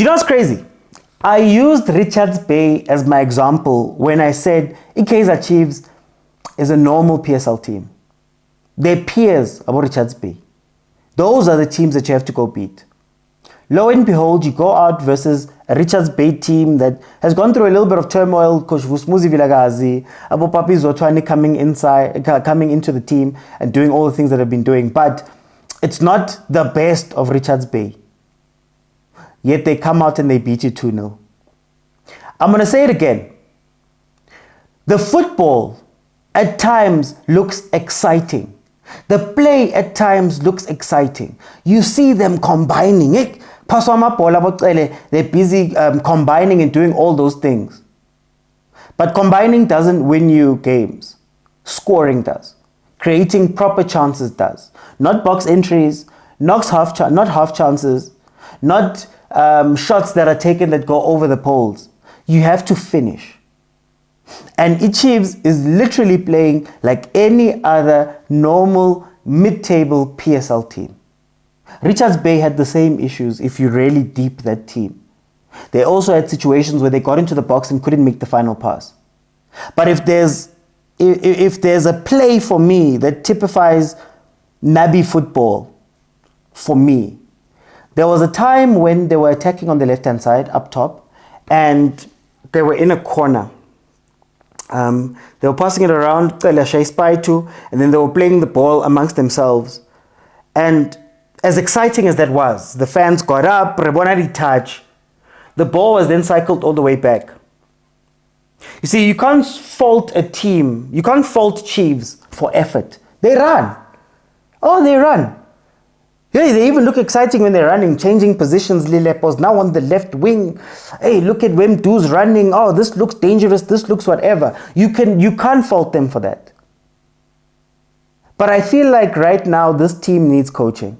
Do you know what's crazy? I used Richards Bay as my example when I said Kaizer Chiefs is a normal PSL team. They're peers about Richards Bay. Those are the teams that you have to go beat. Lo and behold, you go out versus a Richards Bay team that has gone through a little bit of turmoil. Coach Vusmuzi Vilakazi, Abu Papi Zotwani coming into the team and doing all the things that they've been doing. But it's not the best of Richards Bay. Yet they come out and they beat you 2-0. I'm going to say it again. The football at times looks exciting. The play at times looks exciting. You see them combining it. They're busy combining and doing all those things. But combining doesn't win you games. Scoring does. Creating proper chances does. Not box entries, not half chances, not shots that are taken that go over the poles. You have to finish. And Chiefs is literally playing like any other normal mid-table PSL team. Richards Bay had the same issues if you really deep that team. They also had situations where they got into the box and couldn't make the final pass. But if there's a play for me that typifies Nabi football, for me, there was a time when they were attacking on the left-hand side up top and they were in a corner. They were passing it around, and then they were playing the ball amongst themselves. And as exciting as that was, the fans got up, Rebonari touch. The ball was then cycled all the way back. You see, you can't fault a team. You can't fault Chiefs for effort. They run. Oh, they run. Yeah, they even look exciting when they're running, changing positions. Lilepos now on the left wing. Hey, look at Wemdu's running. Oh, this looks dangerous. This looks whatever. You can't fault them for that. But I feel like right now this team needs coaching.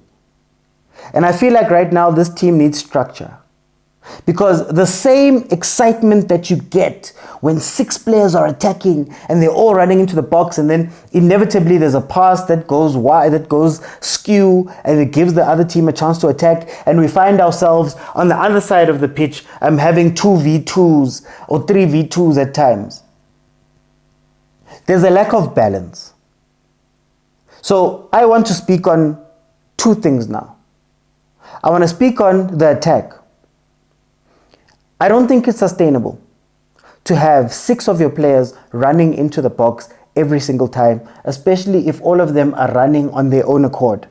And I feel like right now this team needs structure. Because the same excitement that you get when 6 players are attacking and they're all running into the box, and then inevitably there's a pass that goes wide, that goes skew, and it gives the other team a chance to attack, and we find ourselves on the other side of the pitch having 2v2s or 3v2s at times. There's a lack of balance. So I want to speak on 2 things now. I want to speak on the attack. I don't think it's sustainable to have 6 of your players running into the box every single time, especially if all of them are running on their own accord.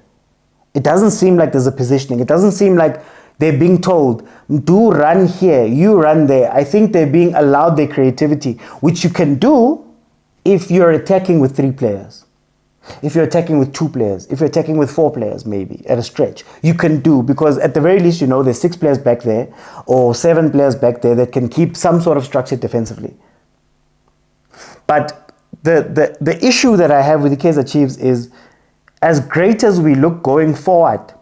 It doesn't seem like there's a positioning. It doesn't seem like they're being told, do run here, you run there. I think they're being allowed their creativity, which you can do if you're attacking with 3 players. If you're attacking with 2 players, if you're attacking with 4 players, maybe at a stretch, you can do, because at the very least, there's 6 players back there or 7 players back there that can keep some sort of structure defensively. But the issue that I have with the Kaizer Chiefs is, as great as we look going forward,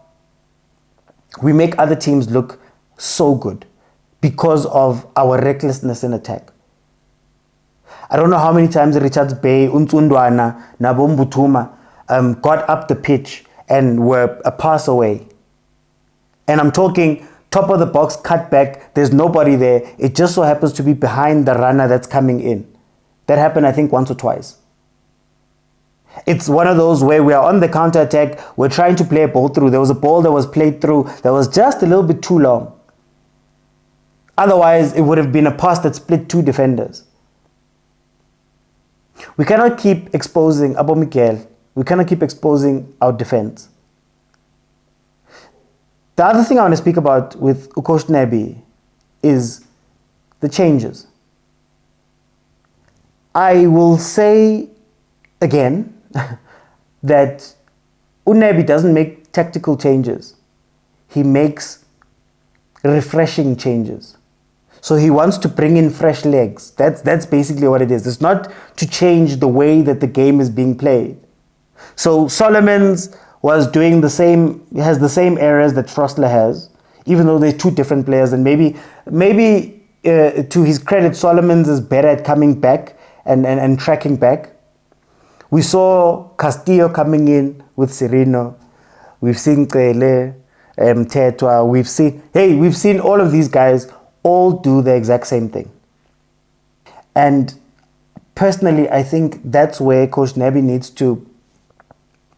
we make other teams look so good because of our recklessness in attack. I don't know how many times Richards Bay, Untundwana, Nabombutuma got up the pitch and were a pass away. And I'm talking top of the box, cut back, there's nobody there. It just so happens to be behind the runner that's coming in. That happened, I think, once or twice. It's one of those where we are on the counter-attack, we're trying to play a ball through. There was a ball that was played through that was just a little bit too long. Otherwise, it would have been a pass that split 2 defenders. We cannot keep exposing Abo Miguel. We cannot keep exposing our defense. The other thing I want to speak about with Coach Nebi is the changes. I will say again that Unebi doesn't make tactical changes. He makes refreshing changes. So he wants to bring in fresh legs. That's basically what it is. It's not to change the way that the game is being played. So Solomon's was doing the same, has the same errors that Frostler has, even though they're 2 different players. And maybe to his credit, Solomon's is better at coming back and tracking back. We saw Castillo coming in with Sereno. We've seen Kele. Tetwa, we've seen all of these guys all do the exact same thing. And personally, I think that's where Coach Nabi needs to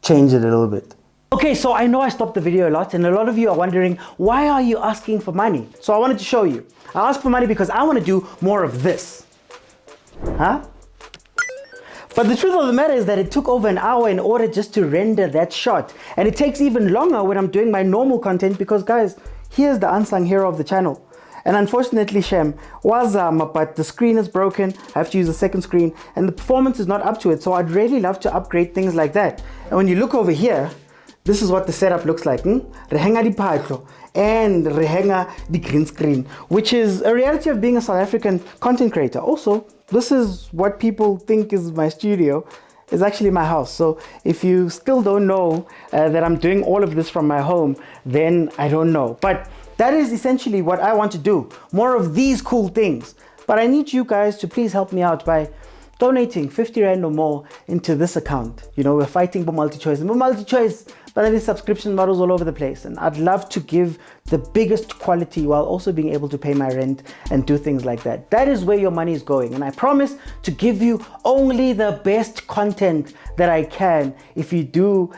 change it a little bit. Okay, so I know I stopped the video a lot, and a lot of you are wondering, why are you asking for money? So I wanted to show you. I asked for money because I want to do more of this. Huh? But the truth of the matter is that it took over an hour in order just to render that shot. And it takes even longer when I'm doing my normal content because, guys, here's the unsung hero of the channel. And unfortunately, Shem, wazama, but the screen is broken. I have to use a second screen and the performance is not up to it. So I'd really love to upgrade things like that. And when you look over here, this is what the setup looks like. Rehenga di patlo and rehenga di green screen, which is a reality of being a South African content creator. Also, this is what people think is my studio. It's actually my house. So if you still don't know that I'm doing all of this from my home, then I don't know. But that is essentially what I want to do. More of these cool things. But I need you guys to please help me out by donating 50 Rand or more into this account. You know, we're fighting for multi-choice. And multi-choice, but there are subscription models all over the place. And I'd love to give the biggest quality while also being able to pay my rent and do things like that. That is where your money is going. And I promise to give you only the best content that I can if you do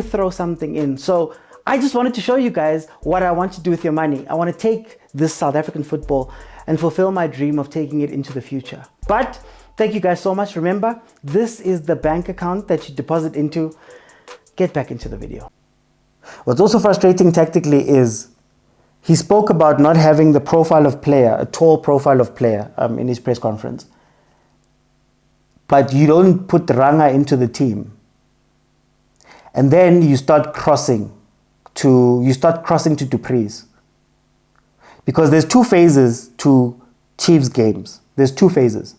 throw something in. So I just wanted to show you guys what I want to do with your money. I want to take this South African football and fulfill my dream of taking it into the future. But thank you guys so much. Remember, this is the bank account that you deposit into. Get back into the video. What's also frustrating tactically is he spoke about not having the profile of player, a tall profile of player in his press conference. But you don't put Ranga into the team. And then you start crossing to Dupree's. Because there's two phases to Chiefs games. There's two phases.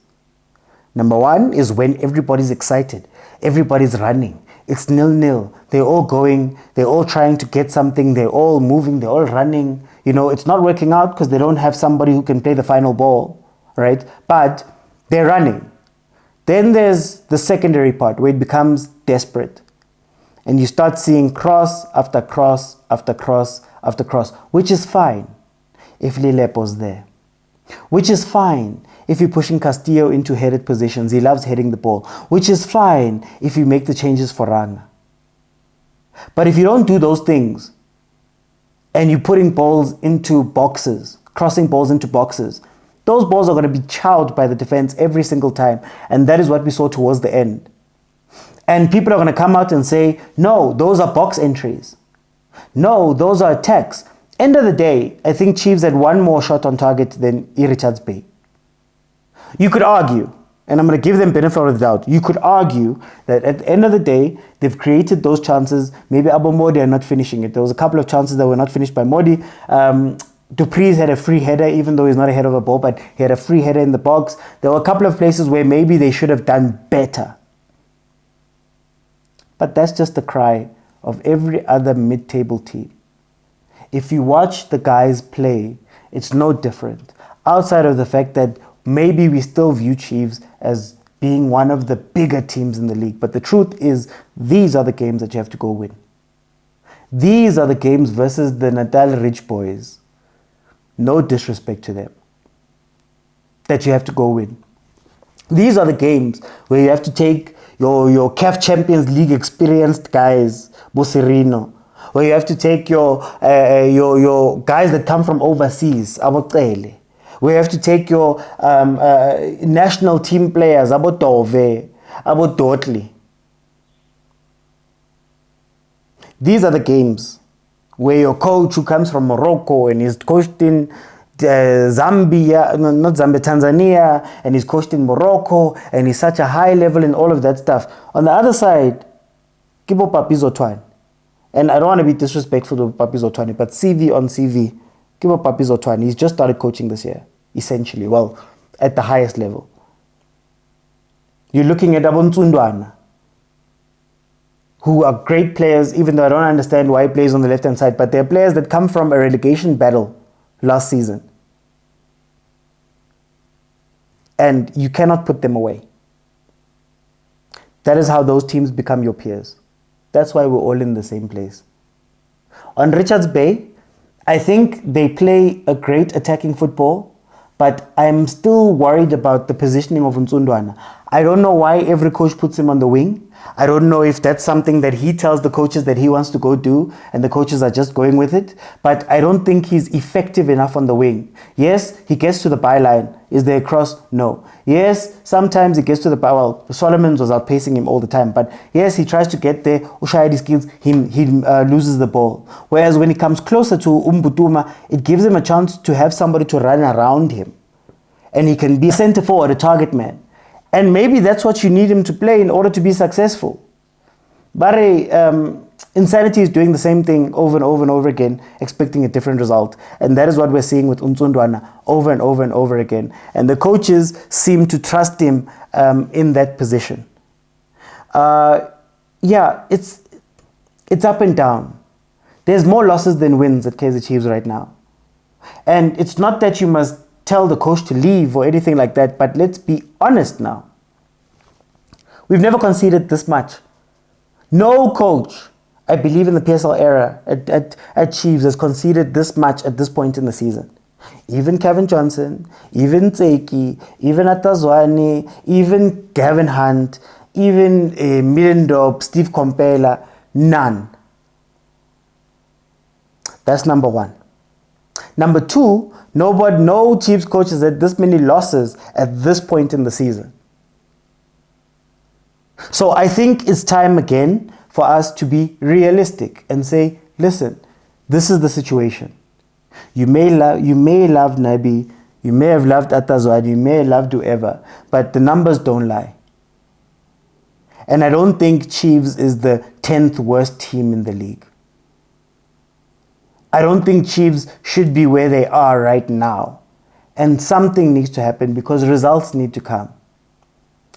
Number one is when everybody's excited. Everybody's running. It's 0-0. They're all going. They're all trying to get something. They're all moving. They're all running. You know, it's not working out because they don't have somebody who can play the final ball, right? But they're running. Then there's the secondary part where it becomes desperate. And you start seeing cross after cross after cross after cross, which is fine if Lilepo's there. Which is fine if you're pushing Castillo into headed positions. He loves heading the ball. Which is fine if you make the changes for Ranga. But if you don't do those things and you're putting balls into boxes, crossing balls into boxes, those balls are going to be chowed by the defense every single time. And that is what we saw towards the end. And people are going to come out and say, no, those are box entries. No, those are attacks. End of the day, I think Chiefs had one more shot on target than Richards Bay. You could argue, and I'm going to give them benefit of the doubt, you could argue that at the end of the day, they've created those chances. Maybe Abo Modi are not finishing it. There was a couple of chances that were not finished by Modi. Dupree's had a free header, even though he's not ahead of a ball, but he had a free header in the box. There were a couple of places where maybe they should have done better. But that's just the cry of every other mid-table team. If you watch the guys play, it's no different. Outside of the fact that maybe we still view Chiefs as being one of the bigger teams in the league. But the truth is, these are the games that you have to go win. These are the games versus the Natal Rich Boys. No disrespect to them. That you have to go win. These are the games where you have to take your CAF Champions League experienced guys, Bosirino, where you have to take your guys that come from overseas, Abotele, where you have to take your national team players, Abotove, Abototli. These are the games where your coach who comes from Morocco and is coached in Zambia, not Zambia, Tanzania, and he's coached in Morocco, and he's such a high level in all of that stuff. On the other side, Kibo Papizo Twan. And I don't want to be disrespectful to Papizo Twan, but CV on CV, Kibo Papizo Twan, he's just started coaching this year, essentially, well, at the highest level. You're looking at Abontsundwana, who are great players, even though I don't understand why he plays on the left-hand side, but they're players that come from a relegation battle last season. And you cannot put them away. That is how those teams become your peers. That's why we're all in the same place. On Richards Bay, I think they play a great attacking football, but I'm still worried about the positioning of Nsundwana. I don't know why every coach puts him on the wing. I don't know if that's something that he tells the coaches that he wants to go do and the coaches are just going with it. But I don't think he's effective enough on the wing. Yes, he gets to the byline. Is there a cross? No. Yes, sometimes he gets to the byline. Well, Solomons was outpacing him all the time. But yes, he tries to get there. Ushayadi skills, he loses the ball. Whereas when he comes closer to Umbutuma, it gives him a chance to have somebody to run around him. And he can be a center forward, a target man. And maybe that's what you need him to play in order to be successful. But Insanity is doing the same thing over and over and over again, expecting a different result. And that is what we're seeing with Nsundwana over and over and over again. And the coaches seem to trust him in that position. Yeah, it's up and down. There's more losses than wins at Kaizer Chiefs right now. And it's not that you must tell the coach to leave or anything like that, but let's be honest now. We've never conceded this much. No coach, I believe in the PSL era at Chiefs, has conceded this much at this point in the season. Even Kevin Johnson, even Tseki, even Atazwani, even Gavin Hunt, even Millendorp, Steve Kompela, none. That's number one. Number two, no Chiefs coach has had this many losses at this point in the season. So I think it's time again for us to be realistic and say, listen, this is the situation. You may love Nabi, you may have loved Atazwad, you may have loved whoever, but the numbers don't lie. And I don't think Chiefs is the 10th worst team in the league. I don't think Chiefs should be where they are right now. And something needs to happen because results need to come.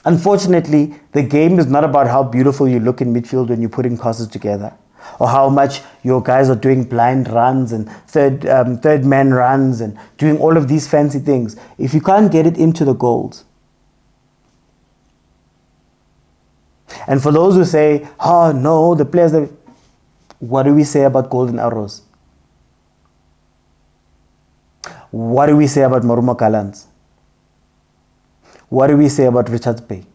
Unfortunately, the game is not about how beautiful you look in midfield when you're putting passes together, or how much your guys are doing blind runs and third man runs and doing all of these fancy things. If you can't get it into the goals. And for those who say, oh no, the players, what do we say about golden arrows? What do we say about Marumo Kalans? What do we say about Richards Bay?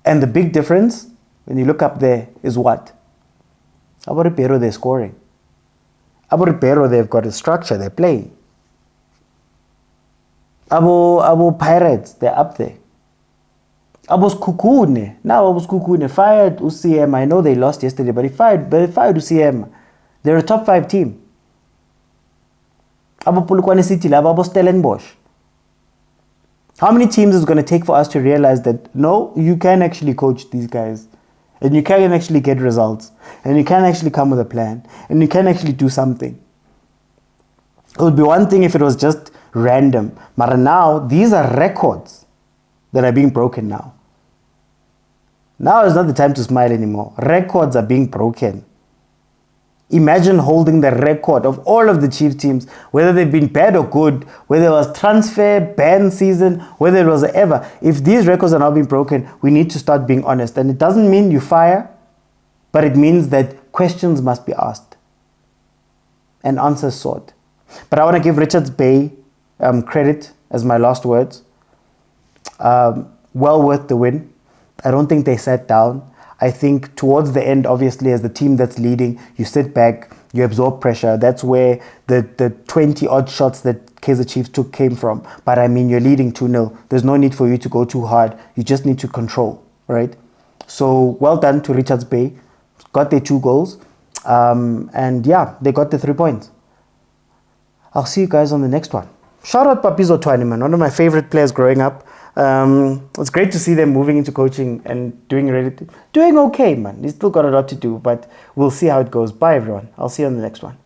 And the big difference, when you look up there, is what? Abo Ribeiro, they're scoring. Abo Ribeiro, they've got a structure, they're playing. Abo Pirates, they're up there. Abo's Kukune, now Abo's Kukune fired UCM. I know they lost yesterday, but he fired UCM. They're a top 5 team. Abo Polokwane City, Abo Stellenbosch. How many teams is it going to take for us to realize that, no, you can actually coach these guys, and you can actually get results, and you can actually come with a plan, and you can actually do something. It would be one thing if it was just random, but now these are records that are being broken now. Now is not the time to smile anymore. Records are being broken. Imagine holding the record of all of the Chiefs teams, whether they've been bad or good, whether it was transfer, ban season, whether it was ever. If these records are now being broken, we need to start being honest. And it doesn't mean you fire, but it means that questions must be asked and answers sought. But I want to give Richards Bay credit as my last words. Well worth the win. I don't think they sat down. I think towards the end, obviously, as the team that's leading, you sit back, you absorb pressure. That's where the 20-odd shots that Kaizer Chiefs took came from. But I mean, you're leading 2-0. There's no need for you to go too hard. You just need to control, right? So well done to Richards Bay. Got their 2 goals. And yeah, they got the 3 points. I'll see you guys on the next one. Shout out Papizo Twani, man. One of my favorite players growing up. It's great to see them moving into coaching and doing okay, man. He's still got a lot to do, but we'll see how it goes. Bye, everyone. I'll see you on the next one.